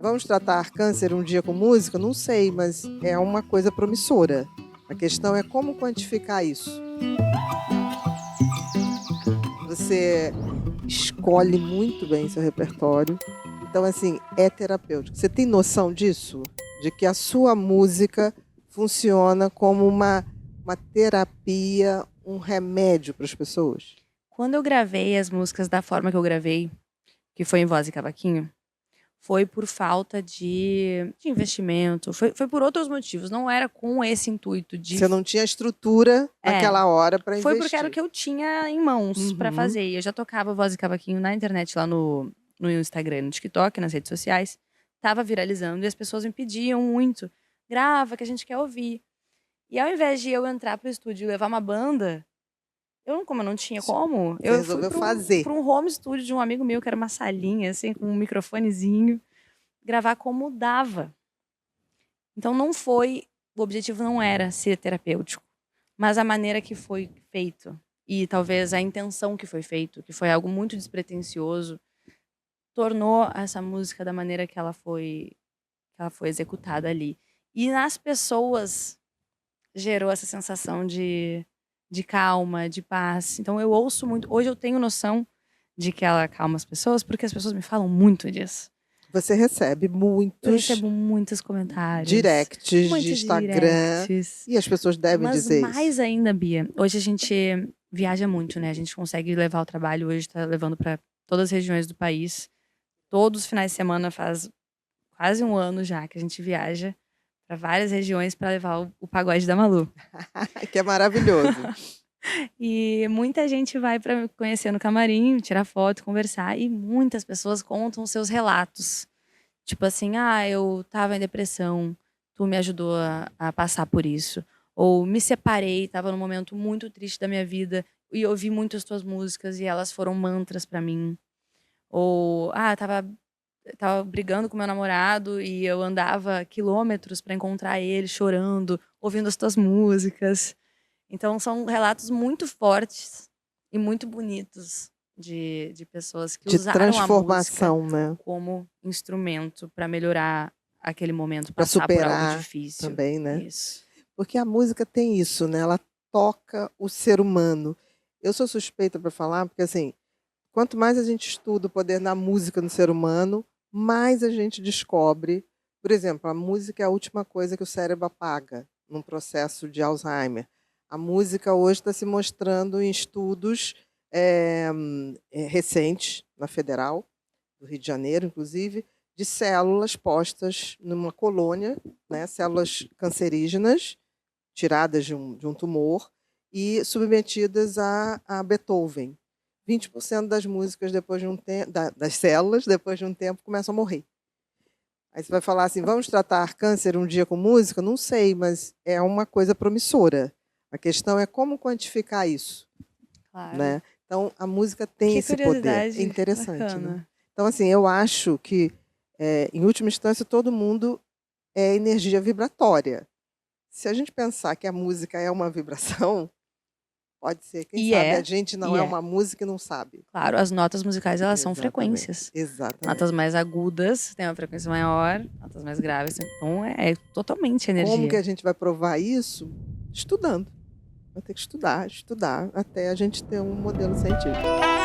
Vamos tratar câncer um dia com música? Não sei, mas é uma coisa promissora. A questão é como quantificar isso. Você escolhe muito bem seu repertório. Então, assim, é terapêutico. Você tem noção disso? De que a sua música funciona como uma terapia, um remédio para as pessoas? Quando eu gravei as músicas da forma que eu gravei, que foi em voz e cavaquinho, foi por falta de investimento, foi por outros motivos, não era com esse intuito de... Você não tinha estrutura naquela hora para Foi porque era o investir. que eu tinha em mãos pra Uhum. fazer. E eu já tocava voz e cavaquinho na internet, lá no Instagram, no TikTok, nas redes sociais. Tava viralizando e as pessoas me pediam muito. Grava, que a gente quer ouvir. E ao invés de eu entrar pro estúdio e levar uma banda, como eu não tinha como, Você eu fui resolveu fazer. pra um home studio de um amigo meu, que era uma salinha, assim, com um microfonezinho, gravar como dava. Então o objetivo não era ser terapêutico, mas a maneira que foi feito. E talvez a intenção que foi feito, que foi algo muito despretensioso, tornou essa música da maneira que ela foi executada ali. E nas pessoas gerou essa sensação de calma, de paz. Então eu ouço muito. Hoje eu tenho noção de que ela acalma as pessoas, porque as pessoas me falam muito disso. Você recebe Eu muitos recebo muitos comentários. directs Muitos de Instagram directs. e as pessoas devem Mas dizer mais isso. ainda, Bia, hoje a gente viaja muito, né? A gente consegue levar o trabalho, hoje tá levando para todas as regiões do país. Todos os finais de semana, faz quase um ano já que a gente viaja para várias regiões para levar o pagode da Malu. Que é maravilhoso. E muita gente vai para me conhecer no camarim, tirar foto, conversar, e muitas pessoas contam seus relatos. Tipo assim, eu tava em depressão, tu me ajudou a passar por isso. Ou me separei, tava num momento muito triste da minha vida e ouvi muito as tuas músicas e elas foram mantras pra mim. Ou, tava brigando com meu namorado e eu andava quilômetros pra encontrar ele chorando, ouvindo as tuas músicas. Então são relatos muito fortes e muito bonitos de pessoas que De usaram a música transformação, né? como instrumento para melhorar aquele momento, Para passar por algo superar difícil. também, né? Isso. Porque a música tem isso, né? Ela toca o ser humano. Eu sou suspeita para falar, porque assim, quanto mais a gente estuda o poder da música no ser humano, mais a gente descobre. Por exemplo, a música é a última coisa que o cérebro apaga num processo de Alzheimer. A música hoje está se mostrando em estudos recentes, na Federal, do Rio de Janeiro, inclusive, de células postas numa colônia, né, células cancerígenas, tiradas de um tumor e submetidas a Beethoven. 20% das músicas depois de um tempo, das células, depois de um tempo, começam a morrer. Aí você vai falar assim, vamos tratar câncer um dia com música? Não sei, mas é uma coisa promissora. A questão é como quantificar isso, Claro. né? Então, a música tem Que esse poder. curiosidade É interessante, bacana. né? Então, assim, eu acho que, em última instância, todo mundo é energia vibratória. Se a gente pensar que a música é uma vibração, pode ser, quem sabe a gente não é uma música e não sabe. Claro, as notas musicais, elas são Exatamente, frequências. exatamente. Notas mais agudas têm uma frequência maior, notas mais graves, então é totalmente energia. Como que a gente vai provar isso? Estudando. Vai ter que estudar, até a gente ter um modelo científico.